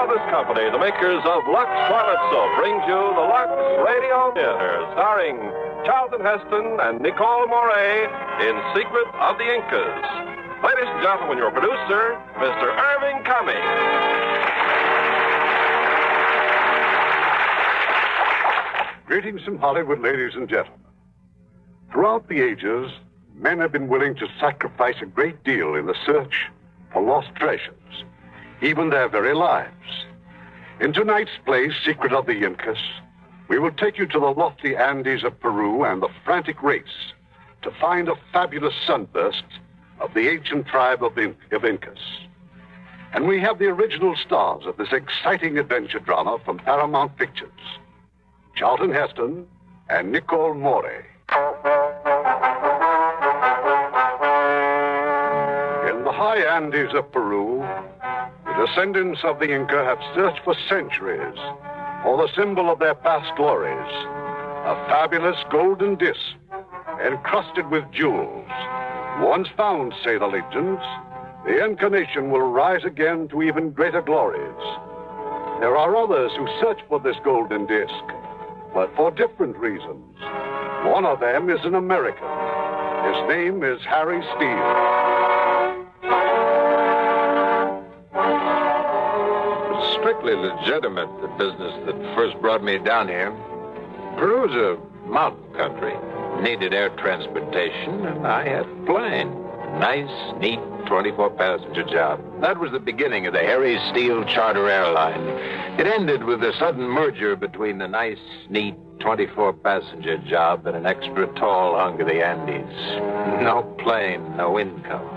Brothers Company, the makers of Lux Toilet Soap, brings you the Lux Radio Theatre, starring Charlton Heston and Nicole Moray in Secret of the Incas. Ladies and gentlemen, your producer, Mr. Irving Cummings. Greetings from Hollywood, ladies and gentlemen. Throughout the ages, men have been willing to sacrifice a great deal in the search for lost treasures, even their very lives. In tonight's play, Secret of the Incas, we will take you to the lofty Andes of Peru and the frantic race to find a fabulous sunburst of the ancient tribe of Incas. And we have the original stars of this exciting adventure drama from Paramount Pictures, Charlton Heston and Nicole Moray. In the high Andes of Peru, the descendants of the Inca have searched for centuries for the symbol of their past glories, a fabulous golden disc encrusted with jewels. Once found, say the legends, the Inca nation will rise again to even greater glories. There are others who search for this golden disc, but for different reasons. One of them is an American. His name is Harry Steele. It's strictly legitimate, the business that first brought me down here. Peru's a mountain country. Needed air transportation, and I had a plane. Nice, neat, 24-passenger job. That was the beginning of the Harry Steele charter airline. It ended with a sudden merger between the nice, neat, 24-passenger job and an extra tall hunk of the Andes. No plane, no income.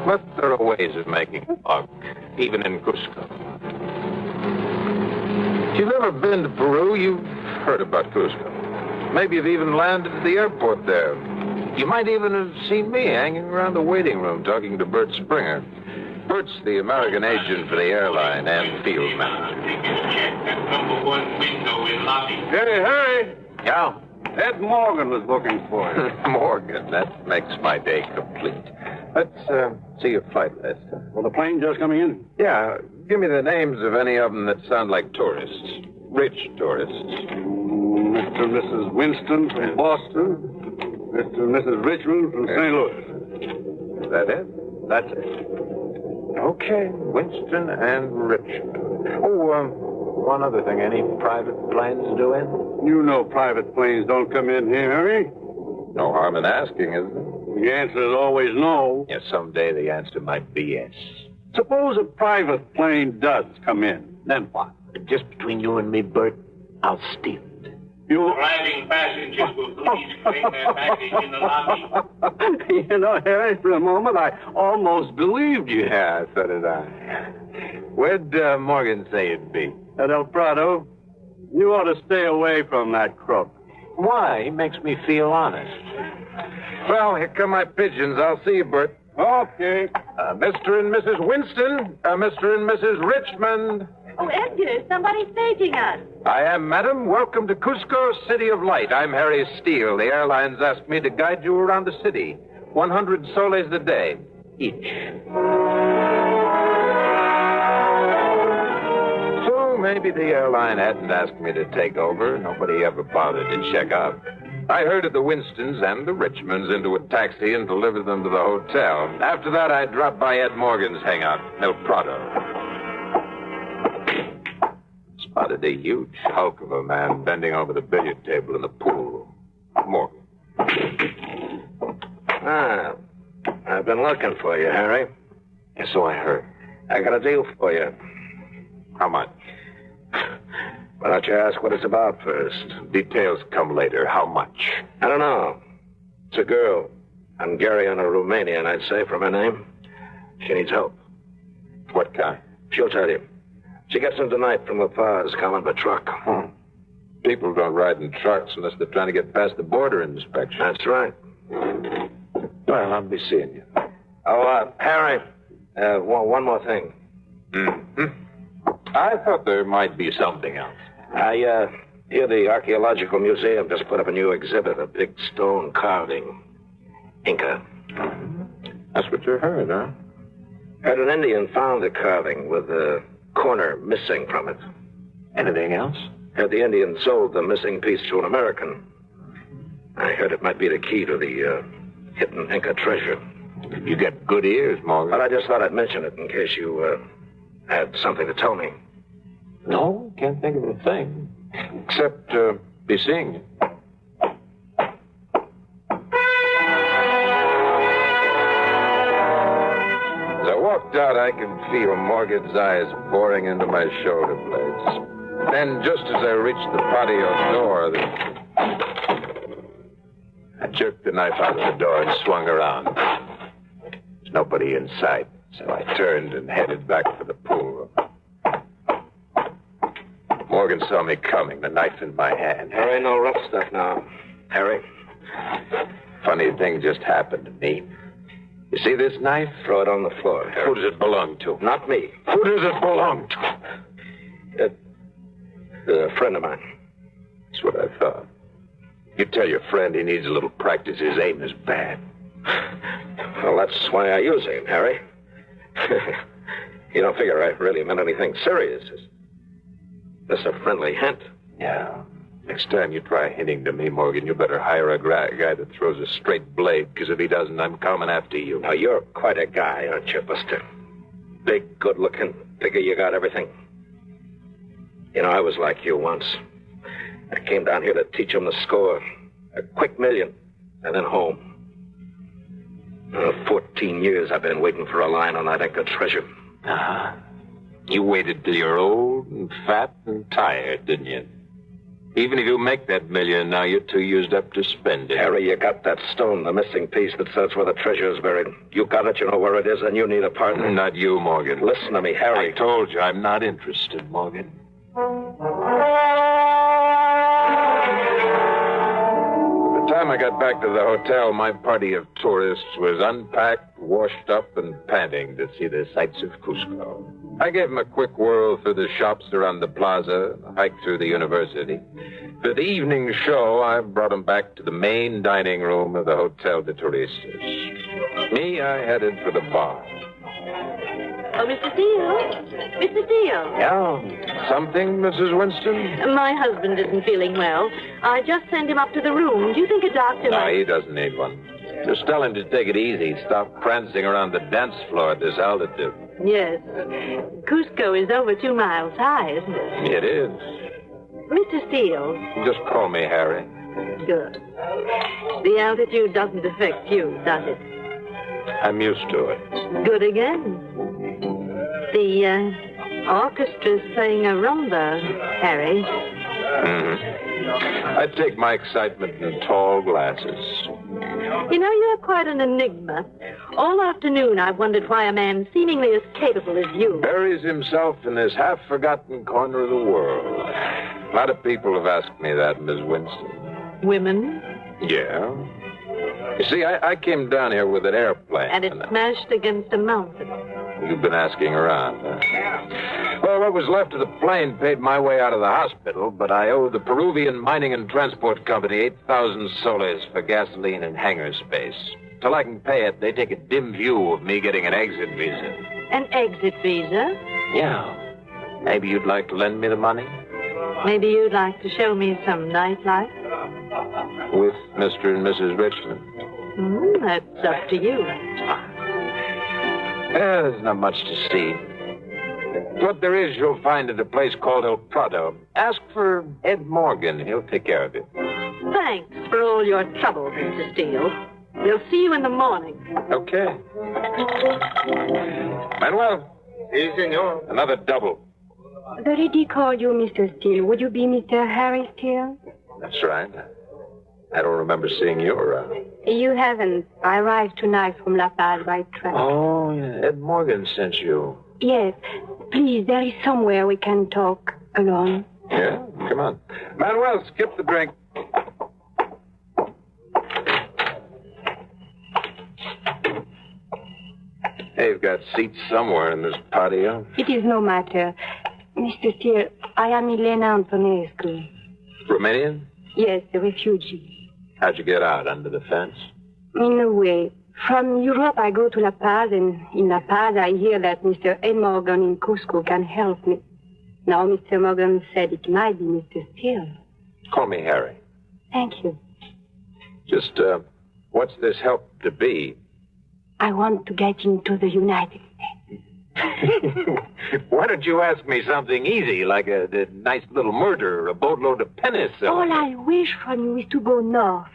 But there are ways of making a buck, even in Cusco. If you've ever been to Peru, you've heard about Cusco. Maybe you've even landed at the airport there. You might even have seen me hanging around the waiting room talking to Bert Springer. Bert's the American agent for the airline and field manager. Hey, Harry. Yeah? Ed Morgan was looking for you. Morgan, that makes my day complete. Let's see your flight list. Well, the plane just coming in. Yeah, give me the names of any of them that sound like tourists. Rich tourists. Mr. and Mrs. Winston from Boston. Mr. and Mrs. Richmond from St. Louis. Is that it? That's it. Okay, Winston and Richmond. Oh, one other thing. Any private planes due in? You know private planes don't come in here, Harry. No harm in asking, is there? The answer is always no. Yes, someday the answer might be yes. Suppose a private plane does come in. Then what? Just between you and me, Bert, I'll steal it. You... Arriving passengers will please claim their baggage in the lobby. You know, Harry, for a moment, I almost believed you. Yeah, so did I. Where'd Morgan say it'd be? At El Prado. You ought to stay away from that crook. Why? He makes me feel honest. Well, here come my pigeons. I'll see you, Bert. Okay. Mr. and Mrs. Winston, Mr. and Mrs. Richmond. Oh, Edgar, somebody's paging us. I am, madam. Welcome to Cusco, City of Light. I'm Harry Steele. The airlines asked me to guide you around the city. 100 soles a day, each. So maybe the airline hadn't asked me to take over. Nobody ever bothered to check out. I herded the Winstons and the Richmonds into a taxi and delivered them to the hotel. After that, I dropped by Ed Morgan's hangout, El Prado. Spotted a huge hulk of a man bending over the billiard table in the pool room. Morgan. I've been looking for you, Harry. Yeah, so I heard. I got a deal for you. How much? Why don't you ask what it's about first? Details come later. How much? I don't know. It's a girl. Hungarian or Romanian, I'd say, from her name. She needs help. What kind? She'll tell you. She gets in tonight from La Paz, coming by truck. People don't ride in trucks unless they're trying to get past the border inspection. That's right. Well, I'll be seeing you. Oh, Harry, one more thing. Mm-hmm. I thought there might be something else. I hear the Archaeological Museum just put up a new exhibit, a big stone carving. Inca. That's what you heard, huh? Heard an Indian found the carving with corner missing from it. Anything else? Had the Indian sold the missing piece to an American. I heard it might be the key to the hidden Inca treasure. You got good ears, Morgan. But I just thought I'd mention it in case you had something to tell me. No, can't think of a thing. Except be seeing you. As I walked out, I could feel Morgan's eyes boring into my shoulder blades. Then, just as I reached the patio door, I jerked the knife out of the door and swung around. There's nobody inside, so I turned and headed back for the pool room. Morgan saw me coming, the knife in my hand. There ain't no rough stuff now, Harry. Funny thing just happened to me. You see this knife? Throw it on the floor, Harry. Who does it belong to? Not me. Who does it belong to? A friend of mine. That's what I thought. You tell your friend he needs a little practice. His aim is bad. Well, that's why I use him, Harry. You don't figure I really meant anything serious. It's just a friendly hint. Yeah. Next time you try hinting to me, Morgan, you better hire a guy that throws a straight blade, because if he doesn't, I'm coming after you. Now, you're quite a guy, aren't you, Buster? Big, good-looking. Figure you got everything. You know, I was like you once. I came down here to teach him the score. A quick million, and then home. 14 years I've been waiting for a line on that Inca treasure. Uh-huh. You waited till you're old and fat and tired, didn't you? Even if you make that million, now you're too used up to spend it. Harry, you got that stone, the missing piece that says where the treasure is buried. You got it, you know where it is, and you need a partner. Not you, Morgan. Listen to me, Harry. I told you I'm not interested, Morgan. By the time I got back to the hotel, my party of tourists was unpacked, washed up, and panting to see the sights of Cusco. I gave them a quick whirl through the shops around the plaza, a hike through the university. For the evening show, I brought them back to the main dining room of the Hotel de Turistas. Me, I headed for the bar. Oh, Mr. Steele? Mr. Steele? Yeah, something, Mrs. Winston? My husband isn't feeling well. I just sent him up to the room. Do you think a doctor No, might... he doesn't need one. Just tell him to take it easy. Stop prancing around the dance floor at this altitude. Yes. Cusco is over 2 miles high, isn't it? It is. Mr. Steele. Just call me Harry. Good. The altitude doesn't affect you, does it? I'm used to it. Good again. The orchestra's playing a rumba, Harry. Mm-hmm. I take my excitement in tall glasses. You know, you're quite an enigma. All afternoon, I've wondered why a man seemingly as capable as you... buries himself in this half-forgotten corner of the world. A lot of people have asked me that, Miss Winston. Women? Yeah. You see, I came down here with an airplane. And it smashed against a mountain. You've been asking around, huh? Well, what was left of the plane paid my way out of the hospital, but I owe the Peruvian Mining and Transport Company 8,000 soles for gasoline and hangar space. Till I can pay it, they take a dim view of me getting an exit visa. An exit visa? Yeah. Maybe you'd like to lend me the money? Maybe you'd like to show me some nightlife? With Mr. and Mrs. Richmond. That's up to you. Yeah, there's not much to see. What there is, you'll find at a place called El Prado. Ask for Ed Morgan. He'll take care of it. Thanks for all your trouble, Mr. Steele. We'll see you in the morning. Okay. Manuel. Si, senor. Another double. The lady called you Mr. Steele. Would you be Mr. Harry Steele? That's right. I don't remember seeing you around. You haven't. I arrived tonight from La Paz by train. Oh, yeah. Ed Morgan sent you. Yes. Please, there is somewhere we can talk alone. Yeah? Come on. Manuel, skip the drink. Hey, you've got seats somewhere in this patio. It is no matter. Mr. Steele, I am Elena Antonescu. Romanian? Yes, a refugee. How'd you get out? Under the fence? In a way. From Europe, I go to La Paz, and in La Paz, I hear that Mr. A. Morgan in Cusco can help me. Now, Mr. Morgan said it might be Mr. Steele. Call me Harry. Thank you. Just, what's this help to be? I want to get into the United States. Why don't you ask me something easy, like a nice little murder or a boatload of pennies? All I wish from you is to go north.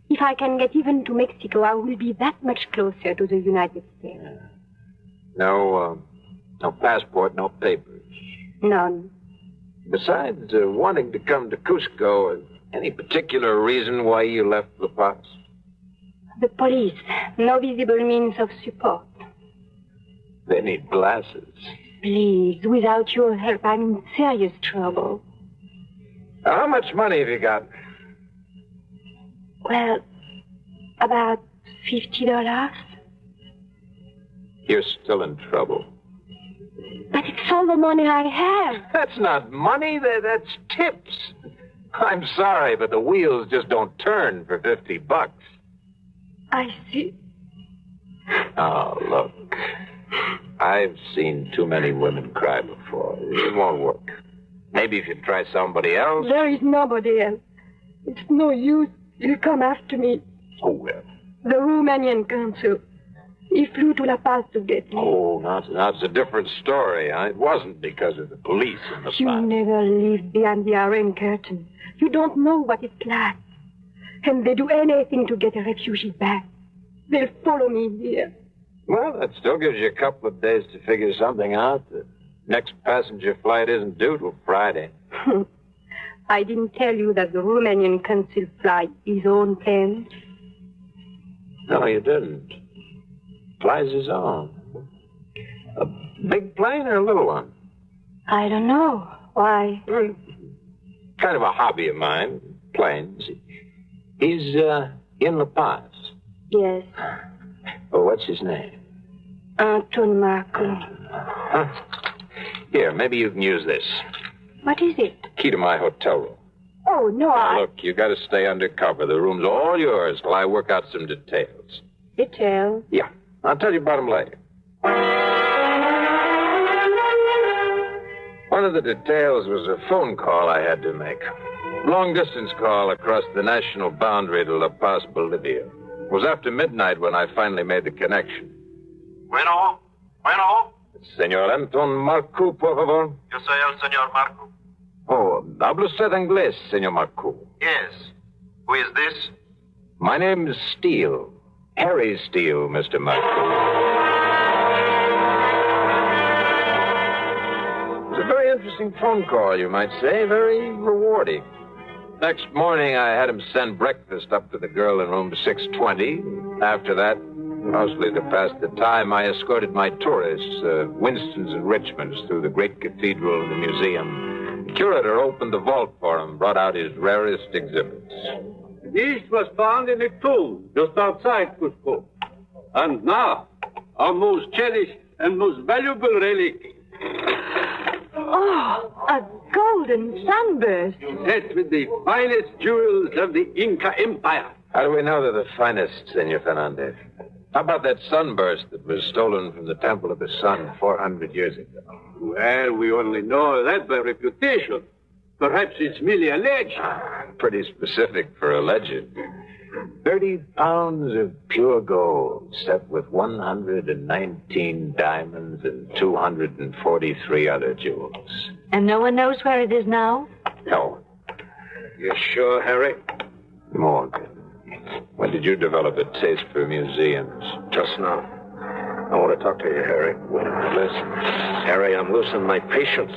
If I can get even to Mexico, I will be that much closer to the United States. No passport, no papers. None. Besides wanting to come to Cusco, any particular reason why you left La Paz? The police. No visible means of support. They need glasses. Please, without your help, I'm in serious trouble. How much money have you got? Well, about $50. You're still in trouble. But it's all the money I have. That's not money, that's tips. I'm sorry, but the wheels just don't turn for $50. I see. Oh, look. I've seen too many women cry before. It won't work. Maybe if you try somebody else. There is nobody else. It's no use. He'll come after me. Oh, well. The Romanian consul. He flew to La Paz to get me. Oh, now it's a different story. Huh? It wasn't because of the police in La Paz. You never lived behind the Iron Curtain. You don't know what it's like. And they do anything to get a refugee back. They'll follow me here. Well, that still gives you a couple of days to figure something out. The next passenger flight isn't due till Friday. I didn't tell you that the Romanian consul flies his own plane. No, you didn't. Flies his own. A big plane or a little one? I don't know. Why? Kind of a hobby of mine. Planes. He's in La Paz. Yes. Oh, what's his name? Anton Marco. Huh? Here, maybe you can use this. What is it? Key to my hotel room. Oh, no, Now, look, you got to stay undercover. The room's all yours till I work out some details. Details? Yeah. I'll tell you about them later. One of the details was a phone call I had to make. Long-distance call across the national boundary to La Paz, Bolivia. It was after midnight when I finally made the connection. Bueno. Señor Anton Marco, por favor. Yo soy el señor Marco. Oh, ¿habla usted inglés, señor Marco? Yes. Who is this? My name is Steele. Harry Steele, Mr. Marco. It was a very interesting phone call, you might say. Very rewarding. Next morning, I had him send breakfast up to the girl in room 620. After that, mostly to pass the time, I escorted my tourists, Winstons and Richmonds, through the great cathedral and the museum. The curator opened the vault for him, brought out his rarest exhibits. This was found in a tomb just outside Cusco. And now, our most cherished and most valuable relic. Oh, a golden sunburst. Set with the finest jewels of the Inca Empire. How do we know they're the finest, Senor Fernandez? How about that sunburst that was stolen from the Temple of the Sun 400 years ago? Well, we only know that by reputation. Perhaps it's merely a legend. Pretty specific for a legend. 30 pounds of pure gold set with 119 diamonds and 243 other jewels. And no one knows where it is now? No. You sure, Harry? Morgan. When did you develop a taste for museums? Just now. I want to talk to you, Harry. Listen. Harry, I'm losing my patience.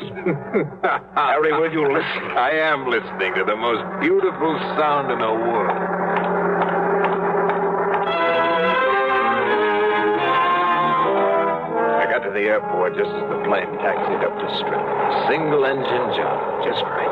Harry, will you listen? I am listening to the most beautiful sound in the world. I got to the airport just as the plane taxied up the strip. Single-engine job. Just great.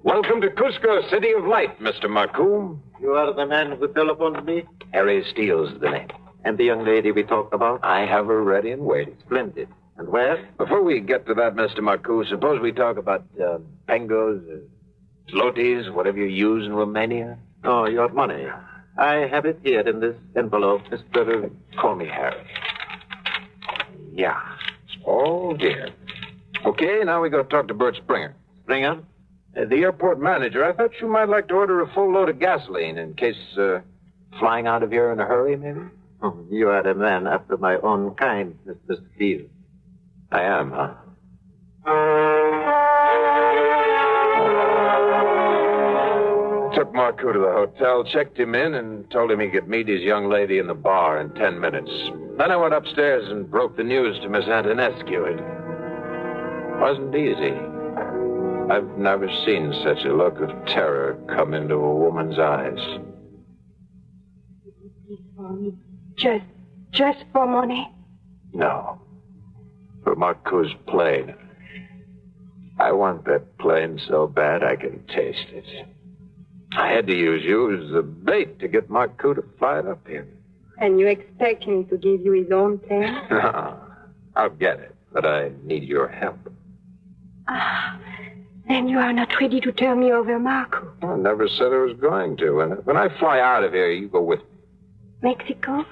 Welcome to Cusco, City of Light, Mr. Marcoum. You are the man who telephoned me? Harry Steele's the name. And the young lady we talked about? I have her ready and waiting. Splendid. And where? Before we get to that, Mr. Marcu, suppose we talk about pengos, zlotys, whatever you use in Romania. Oh, your money. I have it here in this envelope, Mr. Call me Harry. Yeah. Oh, dear. Okay, now we got to talk to Bert Springer. Springer? The airport manager. I thought you might like to order a full load of gasoline in case flying out of here in a hurry, maybe? Oh, you are a man after my own kind, Mr. Steele. I am, huh? Took Marco to the hotel, checked him in, and told him he could meet his young lady in the bar in 10 minutes. Then I went upstairs and broke the news to Miss Antonescu. It wasn't easy. I've never seen such a look of terror come into a woman's eyes. Just for money? No. For Marco's plane. I want that plane so bad I can taste it. I had to use you as a bait to get Marco to fly it up here. And you expect him to give you his own plane? No, I'll get it, but I need your help. Then you are not ready to turn me over, Marco. I never said I was going to. And when I fly out of here, you go with me. Mexico?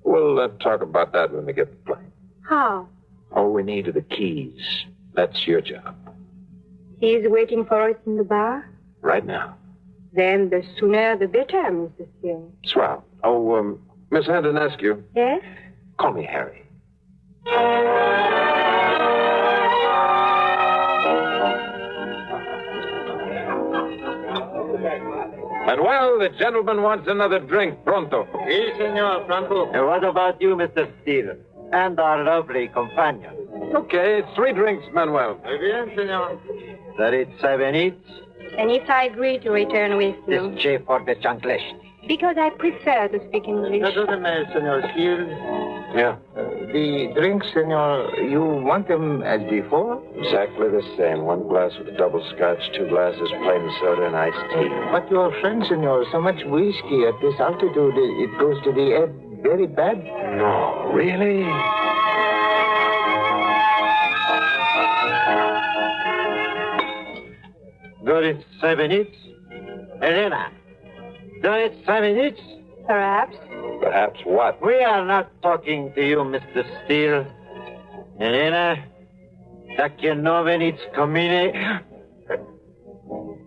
We'll talk about that when we get the plane. How? All we need are the keys. That's your job. He is waiting for us in the bar? Right now. Then the sooner the better, Mr. Steele. Swell. Oh, Miss Antonescu. Yes? Call me Harry. Manuel, the gentleman wants another drink. Pronto. Si, senor, pronto. And what about you, Mr. Steele? And our lovely companion. Okay, 3 drinks, Manuel. Muy bien, senor. That it's 7 each? And if I agree to return with you? This chief for the English. Because I prefer to speak English. Senor Steele. Yeah. The drinks, senor, you want them as before? Exactly the same. 1 glass with a double scotch, 2 glasses plain soda, and iced tea. But your friend, senor, so much whiskey at this altitude, it goes to the head very bad. No, really? Good, it's 7 each. Elena, do it 7 each? Perhaps. Perhaps what? We are not talking to you, Mr. Steele. Elena, tak je novenic komine.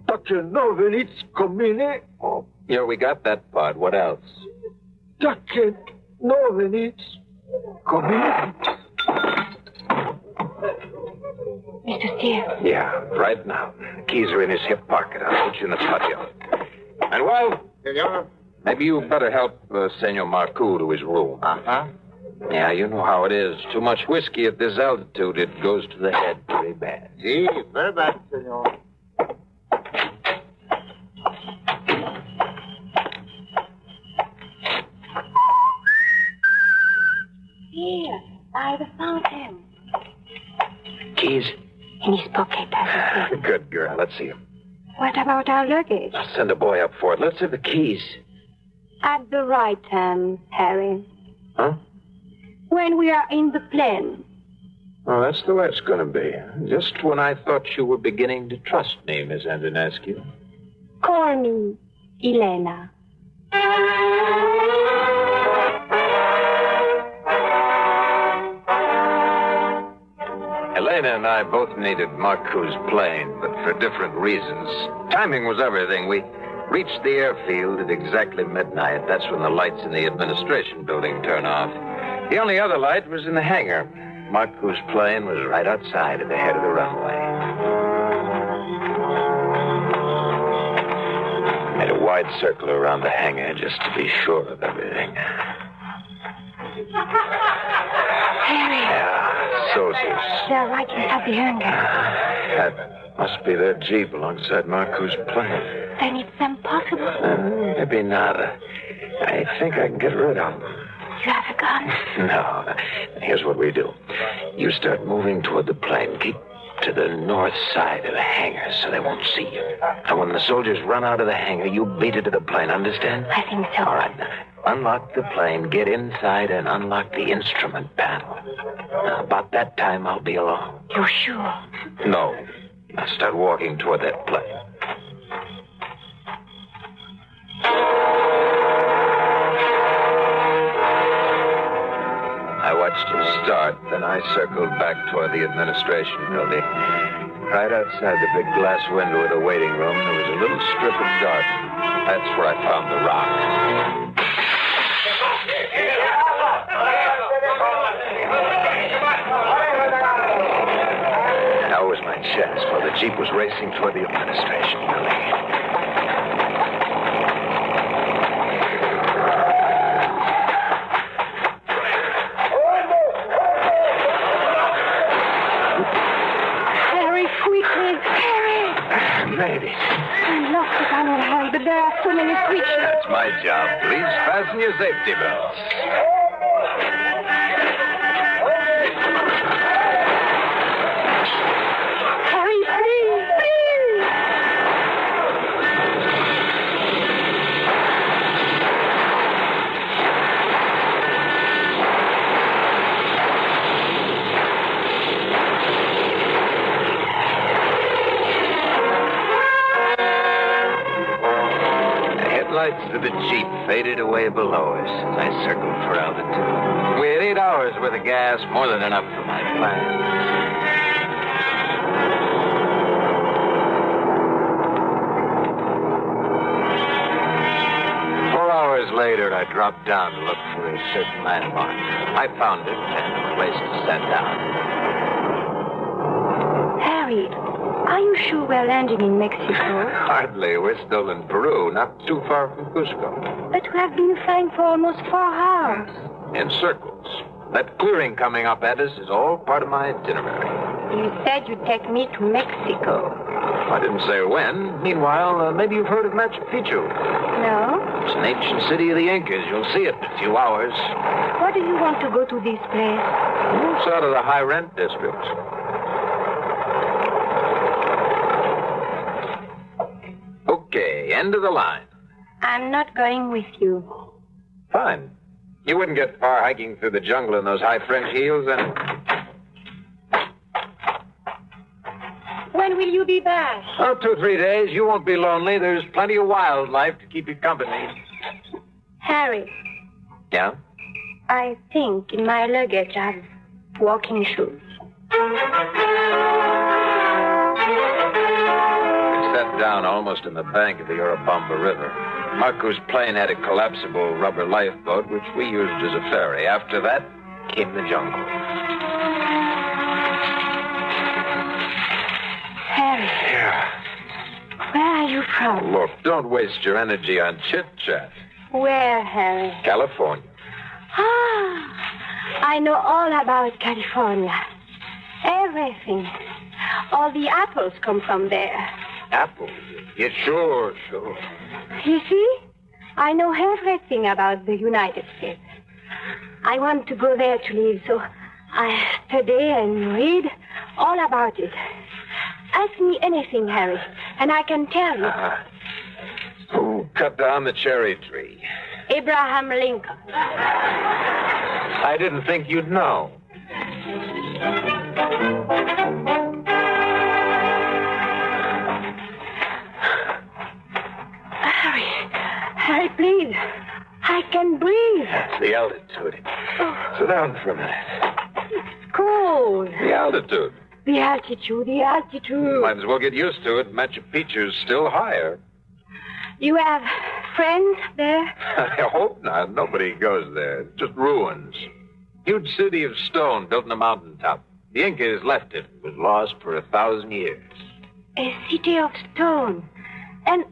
Tak je novenic komine. Oh, yeah, we got that part. What else? Tak je novenic komine. Mr. Steele. Yeah, right now. The keys are in his hip pocket. I'll put you in the patio. Manuel? Senor? Maybe you better help Senor Marcu to his room. Uh-huh. Yeah, you know how it is. Too much whiskey at this altitude, it goes to the head very bad. Si, very bad, senor. Here, by the fountain. Keys? In his pocket, as you said. Good girl. Let's see him. What about our luggage? I'll send a boy up for it. Let's have the keys. At the right time, Harry. Huh? When we are in the plane. Oh, that's the way it's going to be. Just when I thought you were beginning to trust me, Miss Antonescu. Call me Elena. Elena and I both needed Marcu's plane, but for different reasons. Timing was everything. We reached the airfield at exactly midnight. That's when the lights in the administration building turn off. The only other light was in the hangar. Marcu's plane was right outside at the head of the runway. Made a wide circle around the hangar just to be sure of everything. Harry. Yeah, soldiers. They're right inside the hangar. That must be their jeep alongside Marcu's plane. Then it's impossible. Maybe not. I think I can get rid of them. You have a gun? No. Here's what we do. You start moving toward the plane. Keep to the north side of the hangar so they won't see you. And when the soldiers run out of the hangar, you beat it to the plane, understand? I think so. All right, now. Unlock the plane, get inside, and unlock the instrument panel. About that time, I'll be alone. You're sure? No. Now start walking toward that plane. I watched him start, then I circled back toward the administration building. Right outside the big glass window of the waiting room, there was a little strip of garden. That's where I found the rock. Now was my chance, for the Jeep was racing toward the administration building. Maybe. I lost it on it, Harry, but there are so many switches. That's my job. Please fasten your safety belts. Harry, please, please. Lights of the Jeep faded away below us as I circled for altitude. We had 8 hours worth of gas, more than enough for my plans. 4 hours later, I dropped down to look for a certain landmark. I found it and a place to set down. Harry, are you sure we're landing in Mexico? Hardly. We're still in Peru, not too far from Cusco. But we have been flying for almost 4 hours. In circles. That clearing coming up at us is all part of my itinerary. You said you'd take me to Mexico. I didn't say when. Meanwhile, maybe you've heard of Machu Picchu. No? It's an ancient city of the Incas. You'll see it in a few hours. Why do you want to go to this place? It's out of the high-rent district. Okay, end of the line. I'm not going with you. Fine. You wouldn't get far hiking through the jungle in those high French heels, and... When will you be back? Oh, 2 or 3 days. You won't be lonely. There's plenty of wildlife to keep you company. Harry. Yeah? I think in my luggage I have walking shoes. Sat down almost in the bank of the Urubamba River. Marco's plane had a collapsible rubber lifeboat, which we used as a ferry. After that came the jungle. Harry. Yeah. Where are you from? Look, don't waste your energy on chit-chat. Where, Harry? California. Ah, I know all about California. Everything. All the apples come from there. Apples? Yeah, sure. You see, I know everything about the United States. I want to go there to live, so I study and read all about it. Ask me anything, Harry, and I can tell you. Who cut down the cherry tree? Abraham Lincoln. I didn't think you'd know. Harry, please. I can breathe. That's the altitude. Oh. Sit down for a minute. It's cold. The altitude. The altitude. Might as well get used to it. Machu Picchu's still higher. You have friends there? I hope not. Nobody goes there. It's just ruins. Huge city of stone built in a mountaintop. The Incas left it. It was lost for 1,000 years. A city of stone. And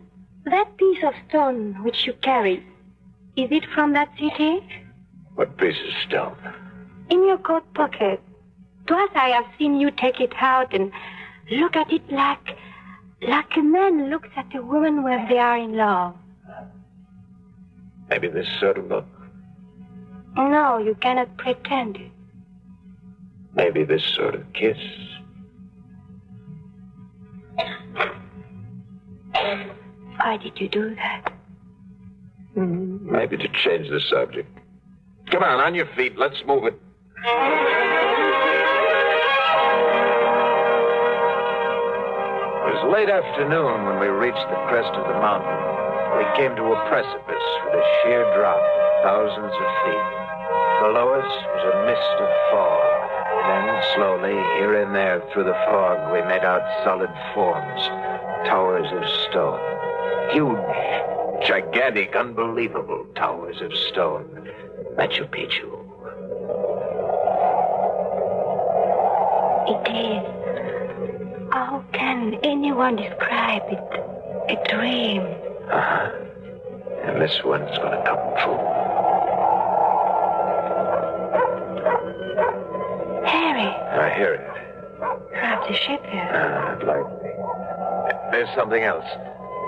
that piece of stone which you carry, is it from that city? What piece of stone? In your coat pocket. Twice I have seen you take it out and look at it like a man looks at a woman when they are in love. Maybe this sort of look. No, you cannot pretend it. Maybe this sort of kiss. Why did you do that? Maybe to change the subject. Come on your feet. Let's move it. It was late afternoon when we reached the crest of the mountain. We came to a precipice with a sheer drop of thousands of feet. Below us was a mist of fog. Then, slowly, here and there through the fog, we made out solid forms, towers of stone. Huge, gigantic, unbelievable towers of stone. Machu Picchu. It is. How can anyone describe it? A dream. Uh-huh. And this one's going to come true. Harry. I hear it. Perhaps a ship here. Likely. There's something else.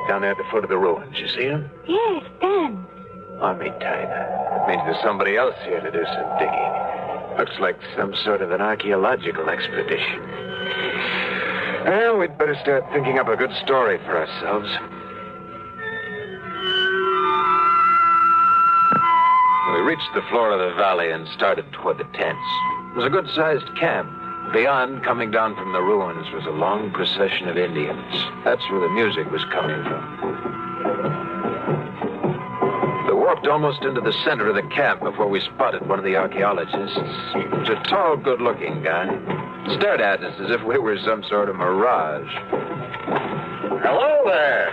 Down there at the foot of the ruins. You see him? Yes, Dan. Army type. It means there's somebody else here to do some digging. Looks like some sort of an archaeological expedition. Well, we'd better start thinking up a good story for ourselves. We reached the floor of the valley and started toward the tents. It was a good-sized camp. Beyond, coming down from the ruins, was a long procession of Indians. That's where the music was coming from. We walked almost into the center of the camp before we spotted one of the archaeologists. He was a tall, good-looking guy. Stared at us as if we were some sort of mirage. Hello there.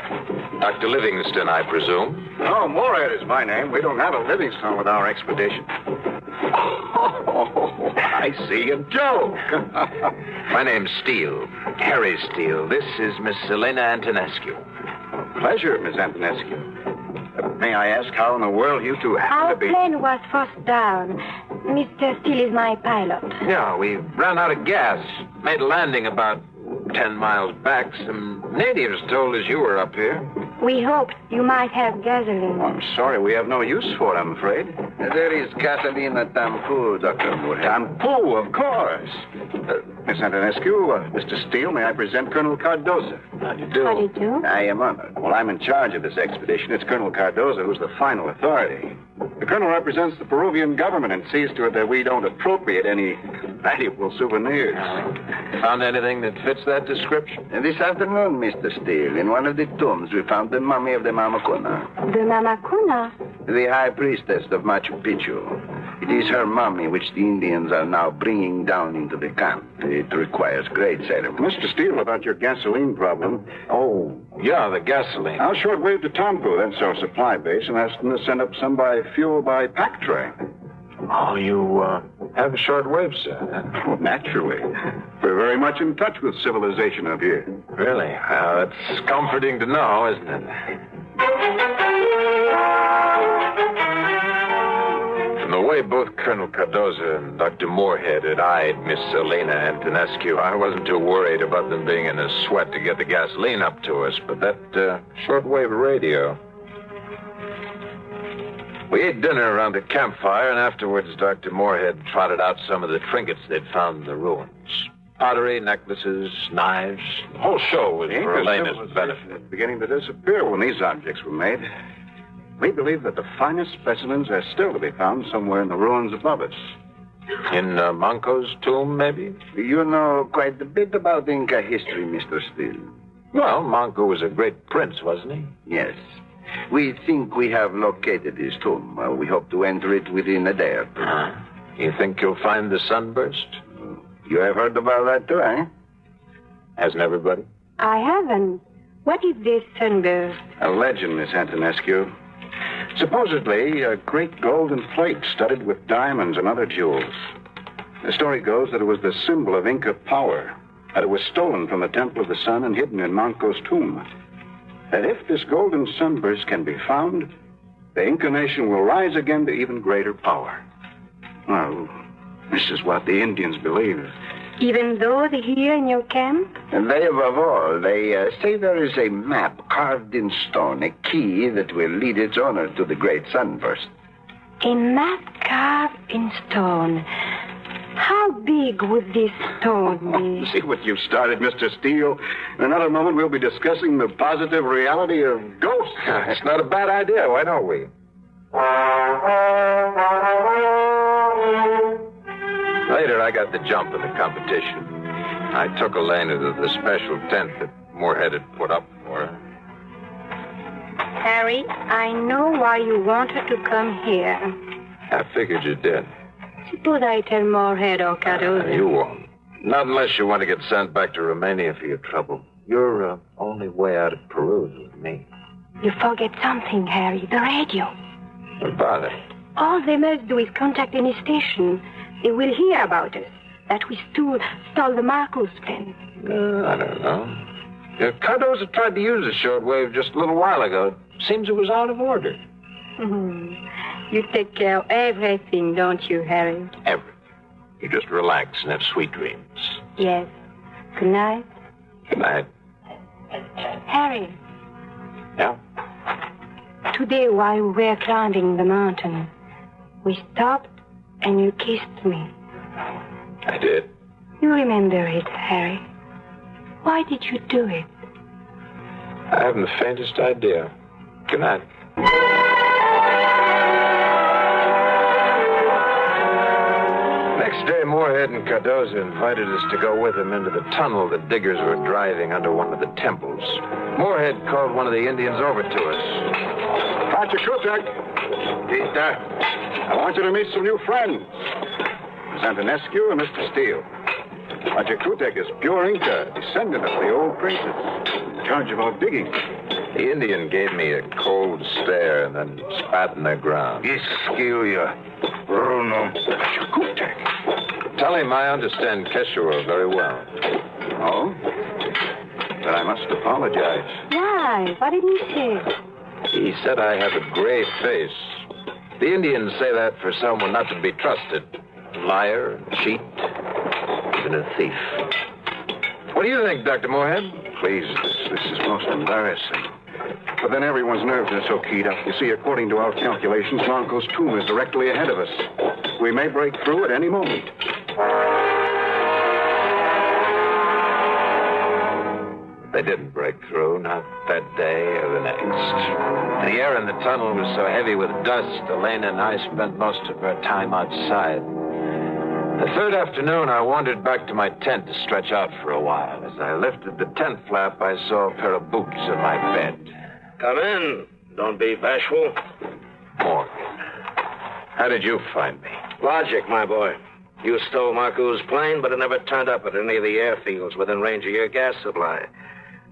Dr. Livingston, I presume. Oh, Moorhead is my name. We don't have a Livingston with our expedition. Oh, I see a joke. My name's Steele. Harry Steele. This is Miss Selena Antonescu. Pleasure, Miss Antonescu. May I ask how in the world you two happen Our to be... plane was forced down. Mr. Steele is my pilot. Yeah, we ran out of gas. Made a landing about 10 miles back. Some natives told us you were up here. We hoped you might have gasoline. Oh, I'm sorry, we have no use for it, I'm afraid. There is gasoline at Tampu, Dr. Moorhead. Tampu, of course. Miss Antonescu, Mr. Steele, may I present Colonel Cardoza? How do you do? How do you do? I am honored. Well, I'm in charge of this expedition. It's Colonel Cardoza who's the final authority. The colonel represents the Peruvian government and sees to it that we don't appropriate any valuable souvenirs. Found anything that fits that description? This afternoon, Mr. Steele, in one of the tombs, we found the mummy of the Mama Cuna. The Mama Cuna? The high priestess of Machu Picchu. It is her mummy which the Indians are now bringing down into the camp. It requires great ceremony. Mr. Steele, about your gasoline problem. Oh, yeah, the gasoline. I'll shortwave to Tampu, that's our supply base, and ask them to send up some fuel by pack train. Oh, you have a shortwave, sir? Oh, naturally. We're very much in touch with civilization up here. Really? It's comforting to know, isn't it? From the way both Colonel Cardoza and Dr. Moorhead had eyed Miss Selena Antonescu, I wasn't too worried about them being in a sweat to get the gasoline up to us, but that shortwave radio... We ate dinner around the campfire, and afterwards Dr. Moorhead trotted out some of the trinkets they'd found in the ruins. Pottery, necklaces, knives. The whole show was for Elena's benefit. Beginning to disappear when these objects were made. We believe that the finest specimens are still to be found somewhere in the ruins above us. In Manco's tomb, maybe? You know quite a bit about Inca history, Mr. Steele. Well, Manco was a great prince, wasn't he? Yes. We think we have located his tomb. We hope to enter it within a day or two. You think you'll find the Sunburst? You have heard about that too, eh? Hasn't everybody? I haven't. What is this Sunburst? A legend, Miss Antonescu. Supposedly, a great golden plate studded with diamonds and other jewels. The story goes that it was the symbol of Inca power, that it was stolen from the Temple of the Sun and hidden in Manco's tomb. That if this golden sunburst can be found, the Inca nation will rise again to even greater power. Well, this is what the Indians believe. Even though they're here in your camp? And they, above all, they say there is a map carved in stone, a key that will lead its owner to the great sunburst. A map carved in stone. How big would this stone be? See what you've started, Mr. Steele. In another moment, we'll be discussing the positive reality of ghosts. It's not a bad idea. Why don't we? Later, I got the jump in the competition. I took Elena to the special tent that Moorhead had put up for her. Harry, I know why you wanted to come here. I figured you did. Suppose I tell Moorhead or Cardozo. You won't. Not unless you want to get sent back to Romania for your trouble. Your only way out of Peru is with me. You forget something, Harry. The radio. What about it? All they must do is contact any station. They will hear about us. That we stole the Marcos plane. I don't know. Cardozo tried to use the shortwave just a little while ago. Seems it was out of order. You take care of everything, don't you, Harry? Everything. You just relax and have sweet dreams. Yes. Good night. Good night. Harry. Yeah? Today, while we were climbing the mountain, we stopped and you kissed me. I did. You remember it, Harry. Why did you do it? I haven't the faintest idea. Good night. Next day, Moorhead and Cardozo invited us to go with them into the tunnel the diggers were driving under one of the temples. Moorhead called one of the Indians over to us. Pachakutek. Tita, I want you to meet some new friends. Antonescu and Mr. Steele. Pachakutek is pure Inca, descendant of the old princes, in charge of our digging. The Indian gave me a cold stare and then spat in the ground. Iskiuya, Bruno. Pachakutek. Tell him I understand Quechua very well. Oh? Then I must apologize. Why? What did he say? He said I have a gray face. The Indians say that for someone not to be trusted. A liar, a cheat, even a thief. What do you think, Dr. Moorhead? Please, this is most embarrassing. But then everyone's nerves are so keyed up. You see, according to our calculations, Blanco's tomb is directly ahead of us. We may break through at any moment. They didn't break through, not that day or the next. The air in the tunnel was so heavy with dust, Elena and I spent most of our time outside. The third afternoon, I wandered back to my tent to stretch out for a while. As I lifted the tent flap, I saw a pair of boots in my bed. Come in. Don't be bashful. Morgan, how did you find me? Logic, my boy. You stole Marco's plane, but it never turned up at any of the airfields within range of your gas supply.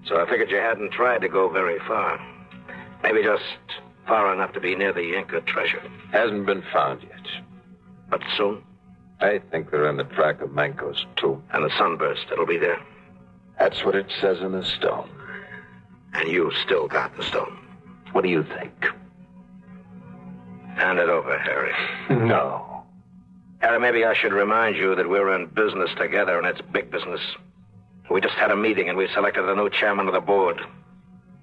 So I figured you hadn't tried to go very far. Maybe just far enough to be near the Inca treasure. Hasn't been found yet. But soon? I think they're in the track of Manco's tomb. And the Sunburst, it'll be there. That's what it says in the stone. And you still got the stone. What do you think? Hand it over, Harry. No. Harry, maybe I should remind you that we're in business together, and it's big business. We just had a meeting, and we selected the new chairman of the board.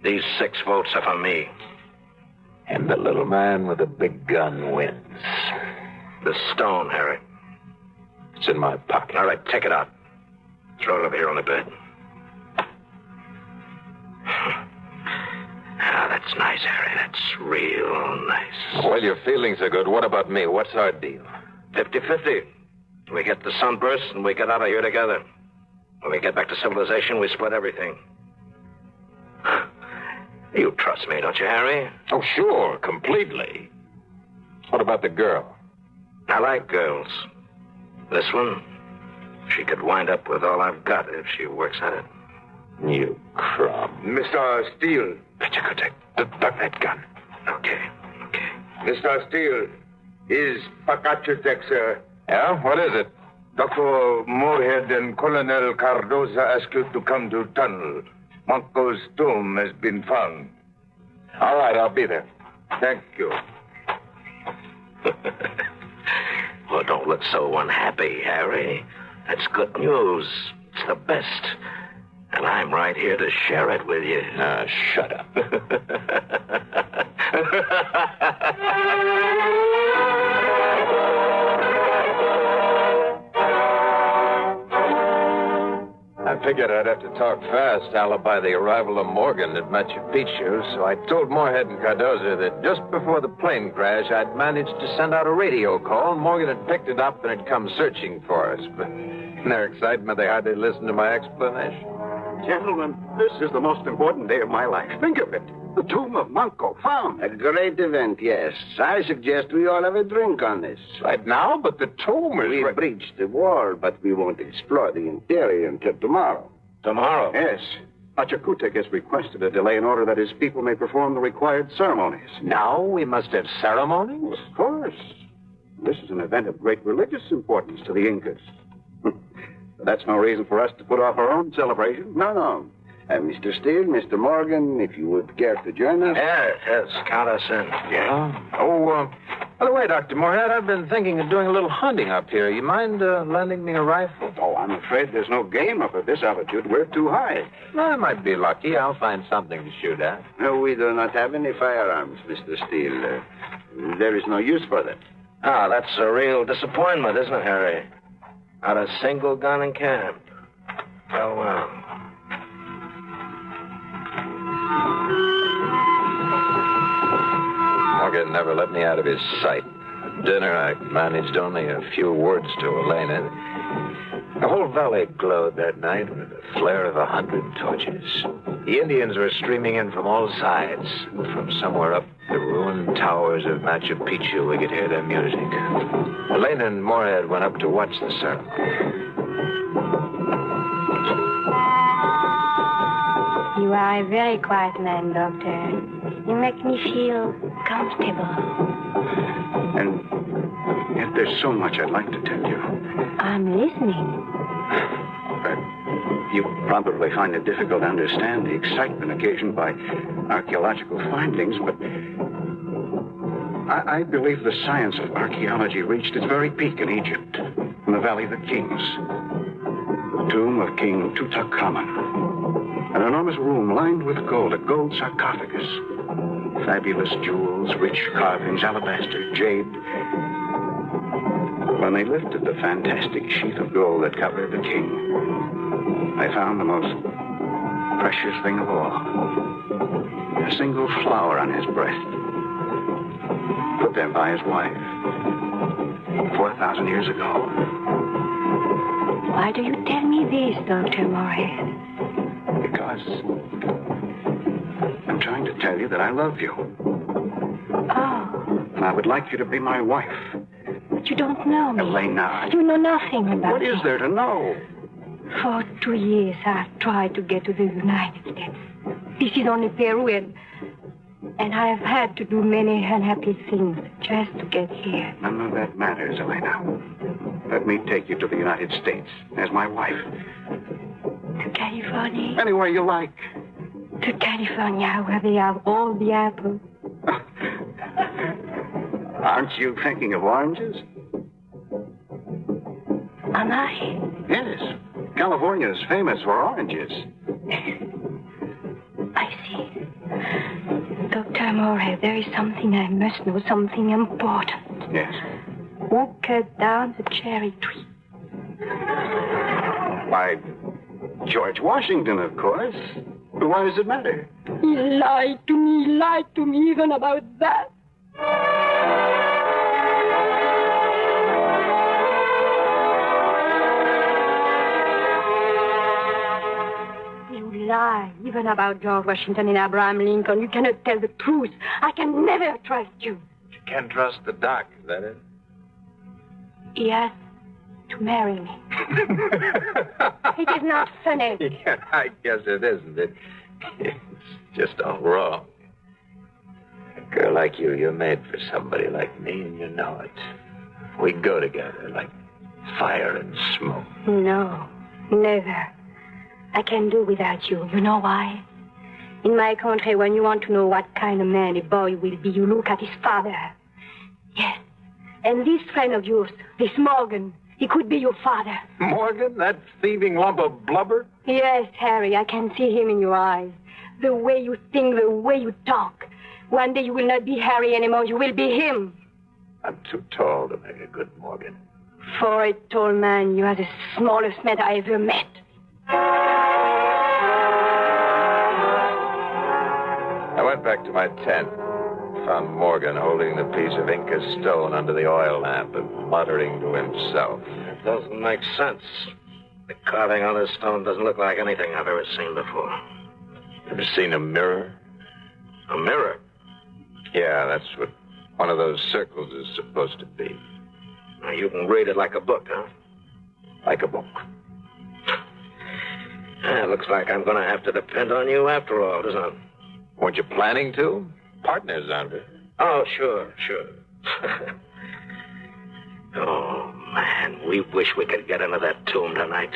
These 6 votes are for me. And the little man with the big gun wins. The stone, Harry. It's in my pocket. All right, take it out. Throw it over here on the bed. Ah, that's nice, Harry. That's real nice. Well, your feelings are good. What about me? What's our deal? 50-50. We get the Sunburst, and we get out of here together. When we get back to civilization, we split everything. You trust me, don't you, Harry? Oh, sure, completely. What about the girl? I like girls. This one, she could wind up with all I've got if she works at it. You crumb. Mr. Steele. Pachakutek, duck that gun. Okay. Mr. Steele, is Pachakutek, sir. Yeah? What is it? Dr. Moorhead and Colonel Cardozo asked you to come to tunnel. Manco's tomb has been found. All right, I'll be there. Thank you. Well, don't look so unhappy, Harry. That's good news. It's the best. And I'm right here to share it with you. Shut up. figured I'd have to talk fast, alibi the arrival of Morgan at Machu Picchu, so I told Moorhead and Cardoza that just before the plane crash, I'd managed to send out a radio call, and Morgan had picked it up and had come searching for us. But in their excitement, they hardly listened to my explanation. Gentlemen, this is the most important day of my life. Think of it. The tomb of Manco found. A great event, yes. I suggest we all have a drink on this. Right now? But the tomb is... We breached the wall, but we won't explore the interior until tomorrow. Tomorrow? Yes. Achakute has requested a delay in order that his people may perform the required ceremonies. Now we must have ceremonies? Of course. This is an event of great religious importance to the Incas. But that's no reason for us to put off our own celebration. No. Mr. Steele, Mr. Morgan, if you would care to join us. Yes. Count us in. Yeah. By the way, Dr. Moorhead, I've been thinking of doing a little hunting up here. You mind lending me a rifle? Oh, I'm afraid there's no game up at this altitude. We're too high. Well, I might be lucky. I'll find something to shoot at. No, we do not have any firearms, Mr. Steele. There is no use for them. Ah, that's a real disappointment, isn't it, Harry? Not a single gun in camp. Well. Morgan never let me out of his sight. At dinner, I managed only a few words to Elena. The whole valley glowed that night with the flare of 100 torches. The Indians were streaming in from all sides. From somewhere up the ruined towers of Machu Picchu, we could hear their music. Elena and Moorhead went up to watch the ceremony. You are a very quiet man, Doctor. You make me feel comfortable. And yet there's so much I'd like to tell you. I'm listening. You probably find it difficult to understand the excitement occasioned by archaeological findings, but I believe the science of archaeology reached its very peak in Egypt, in the Valley of the Kings. The tomb of King Tutankhamun. An enormous room lined with gold, a gold sarcophagus. Fabulous jewels, rich carvings, alabaster, jade. When they lifted the fantastic sheath of gold that covered the king, I found the most precious thing of all. A single flower on his breast. Put there by his wife 4,000 years ago. Why do you tell me this, Dr. Moorhead? Because I'm trying to tell you that I love you. Oh. And I would like you to be my wife. But you don't know me. Elena. You know nothing about me. What is there to know? For 2 years, I've tried to get to the United States. This is only Peru, and I have had to do many unhappy things just to get here. None of that matters, Elena. Let me take you to the United States as my wife. To California? Anywhere you like. To California, where they have all the apples. Aren't you thinking of oranges? Am I? Yes. California is famous for oranges. I see. Dr. Moorhead, there is something I must know, something important. Yes. Who cut down the cherry tree? Why, George Washington, of course. But why does it matter? He lied to me even about that. You lie even about George Washington and Abraham Lincoln. You cannot tell the truth. I can never trust you. You can't trust the doc, is that it? He has to marry me. It is not funny. Yeah, I guess it isn't. It's just all wrong. A girl like you're made for somebody like me, and you know it. We go together like fire and smoke. No, never. I can do without you. You know why? In my country, when you want to know what kind of man a boy will be, you look at his father. Yes. And this friend of yours, this Morgan, he could be your father. Morgan? That thieving lump of blubber? Yes, Harry, I can see him in your eyes. The way you think, the way you talk. One day you will not be Harry anymore. You will be him. I'm too tall to make a good Morgan. For a tall man, you are the smallest man I ever met. back to my tent. Found Morgan holding the piece of Inca stone under the oil lamp and muttering to himself. It doesn't make sense. The carving on this stone doesn't look like anything I've ever seen before. Ever seen a mirror? A mirror? Yeah, that's what one of those circles is supposed to be. Now, you can read it like a book, huh? Like a book. It looks like I'm going to have to depend on you after all, doesn't it? Weren't you planning to? Partners, aren't we? Oh, sure. Oh, man, we wish we could get into that tomb tonight.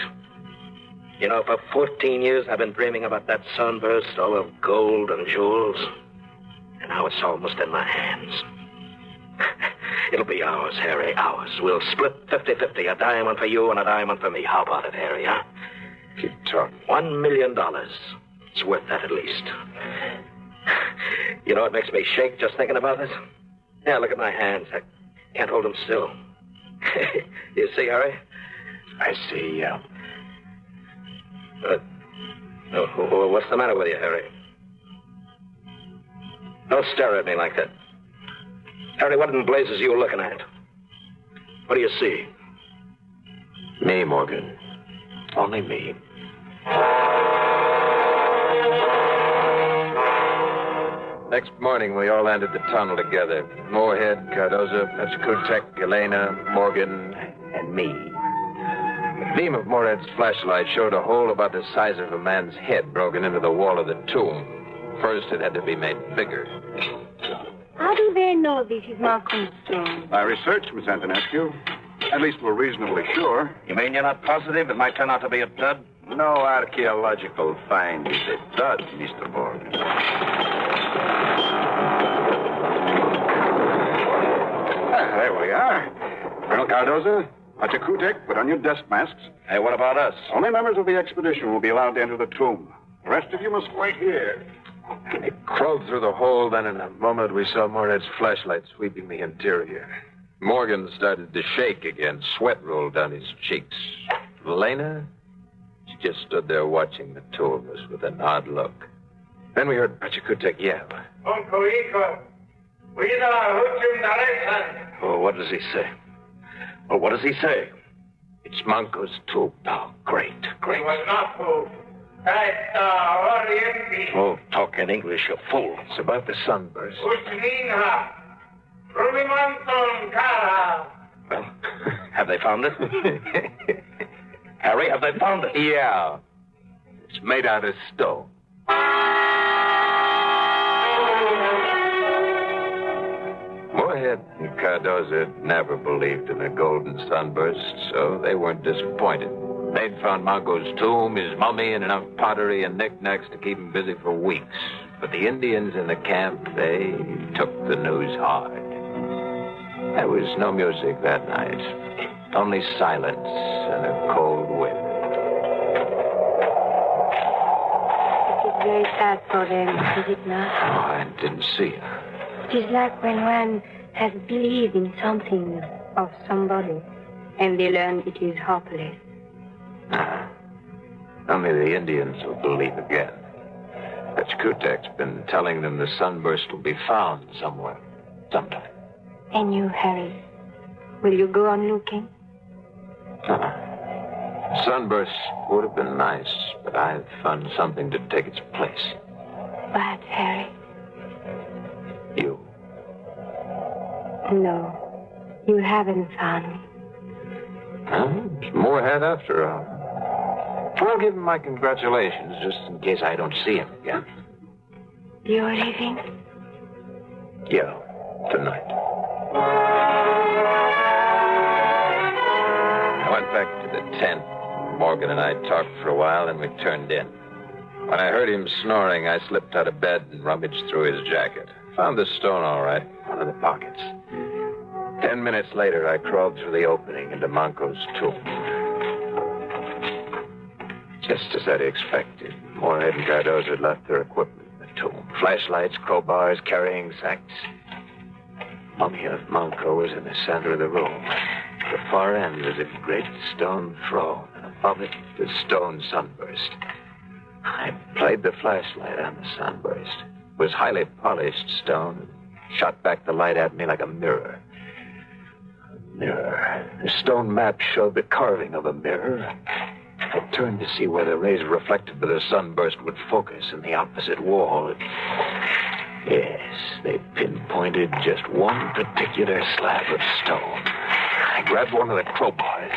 You know, for 14 years I've been dreaming about that sunburst, all of gold and jewels. And now it's almost in my hands. It'll be ours, Harry, ours. We'll split 50-50, a diamond for you and a diamond for me. How about it, Harry, huh? Keep talking. $1 million. It's worth that at least. You know, it makes me shake just thinking about this. Yeah, look at my hands. I can't hold them still. You see, Harry? I see, yeah. What's the matter with you, Harry? Don't stare at me like that. Harry, what in blazes are you looking at? What do you see? Me, Morgan. Only me. Next morning, we all entered the tunnel together. Moorhead, Cardoza, Pachacutic, Elena, Morgan, and me. The beam of Moorhead's flashlight showed a hole about the size of a man's head broken into the wall of the tomb. First, it had to be made bigger. How do they know this is Malcolm's stone? By research, Miss Antonescu. At least we're reasonably sure. You mean you're not positive it might turn out to be a dud? No archaeological find is a dud, Mr. Morgan. There we are. Colonel Cardoza, Pachacutic, put on your desk masks. Hey, what about us? Only members of the expedition will be allowed to enter the tomb. The rest of you must wait here. They crawled through the hole, then in a moment we saw Moorhead's flashlight sweeping the interior. Morgan started to shake again. Sweat rolled down his cheeks. Elena, she just stood there watching the two of us with an odd look. Then we heard Pachacutic yell. Uncle Hijo, Oh, what does he say? Oh, what does he say? It's Manco's tomb now. Great. He was not fool. Oh, talk in English, you fool. It's about the sunburst. Well, have they found it? Harry, have they found it? Yeah. It's made out of stone. Moorhead and Cardoza never believed in a golden sunburst, so they weren't disappointed. They'd found Manco's tomb, his mummy, and enough pottery and knickknacks to keep him busy for weeks. But the Indians in the camp, they took the news hard. There was no music that night, only silence and a cold wind. It is very sad for them, is it not? Oh, I didn't see her. It is like when one has believed in something or somebody, and they learn it is hopeless. Only the Indians will believe again. Pachacutic's been telling them the sunburst will be found somewhere, sometime. And you, Harry, will you go on looking? Sunburst would have been nice, but I've found something to take its place. But, Harry? You. No, you haven't found me. It's Moorhead after all. I'll give him my congratulations, just in case I don't see him again. You're leaving? Yeah, tonight. I went back to the tent. Morgan and I talked for a while, and we turned in. When I heard him snoring, I slipped out of bed and rummaged through his jacket. Found the stone all right, one of the pockets. 10 minutes later, I crawled through the opening into Manco's tomb. Just as I'd expected, Moorhead and Cardoza had left their equipment in the tomb. Flashlights, crowbars, carrying sacks. Mummy of Manco was in the center of the room. At the far end was a great stone throne, and above it, the stone sunburst. I played the flashlight on the sunburst. was highly polished stone. It shot back the light at me like a mirror. The stone map showed the carving of a mirror. I turned to see where the rays reflected by the sunburst would focus in the opposite wall. Yes, they pinpointed just one particular slab of stone. I grabbed one of the crowbars.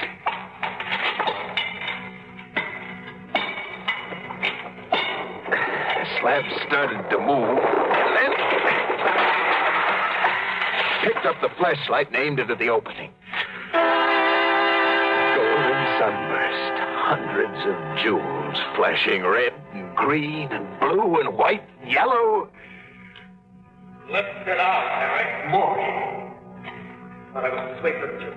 The slab started to move, and then picked up the flashlight and aimed it at the opening. Golden sunburst, hundreds of jewels flashing red and green and blue and white and yellow. Lift it out, Harry. More. But I was just wait for you.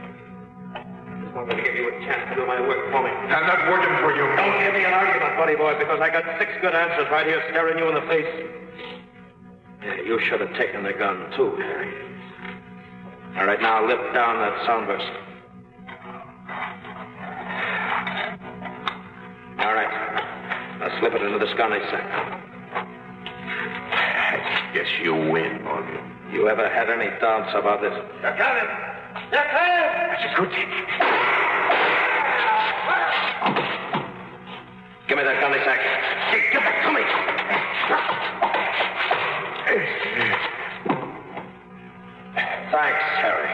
Just wanted to give you a chance to do my work for me. I'm not working for you. Don't give me an argument, buddy boy, because I got 6 good answers right here staring you in the face. Yeah, you should have taken the gun, too, Harry. All right, now lift down that sunburst. All right. Now slip it into this gunny sack. I guess you win, Morgan. You ever had any doubts about this? You're coming! You're coming! That's a good thing. Give me that gunny sack. Give that to me. Thanks, Harry.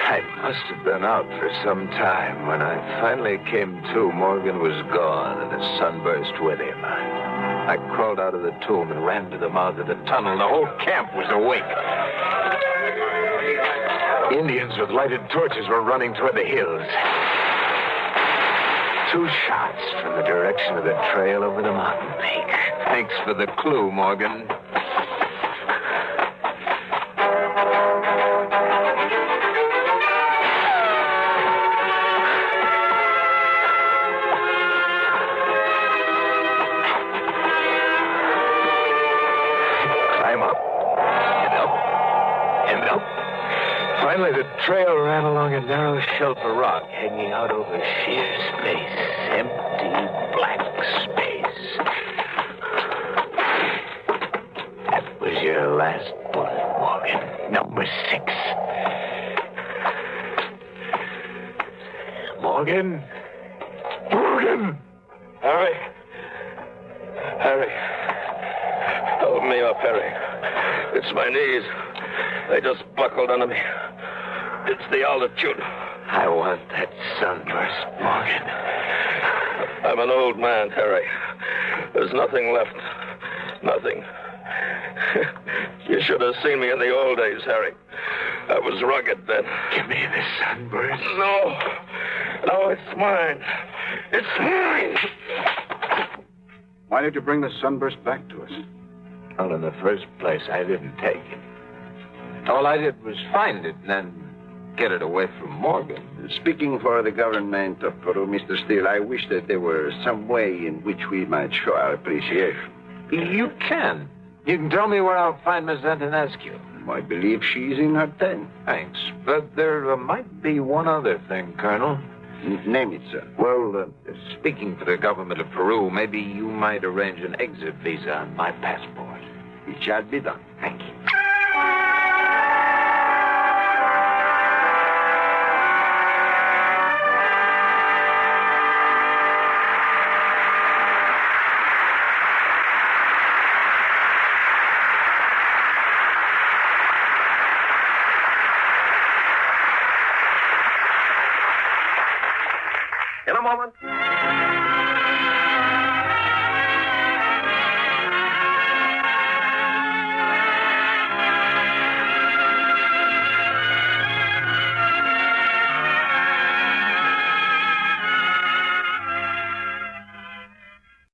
I must have been out for some time. When I finally came to, Morgan was gone and the sunburst with him. I crawled out of the tomb and ran to the mouth of the tunnel. The whole camp was awake. Indians with lighted torches were running toward the hills. 2 shots from the direction of the trail over the mountain peak. Thanks for the clue, Morgan. Finally, the trail ran along a narrow shelf of rock hanging out over sheer space. Empty, black space. That was your last bullet, Morgan. Number 6. Morgan? Morgan! Harry. Harry. Hold me up, Harry. It's my knees. They just buckled under me. It's the altitude. I want that sunburst, Morgan. I'm an old man, Harry. There's nothing left. Nothing. You should have seen me in the old days, Harry. I was rugged then. Give me the sunburst. No. No, it's mine. It's mine. Why did you bring the sunburst back to us? Well, in the first place, I didn't take it. All I did was find it and then get it away from Morgan. Speaking for the government of Peru, Mr. Steele, I wish that there were some way in which we might show our appreciation. You can. You can tell me where I'll find Miss Antonescu. I believe she's in her tent. Thanks. But there might be one other thing, Colonel. Name it, sir. Well, speaking for the government of Peru, maybe you might arrange an exit visa on my passport. It shall be done. Thank you. In a moment,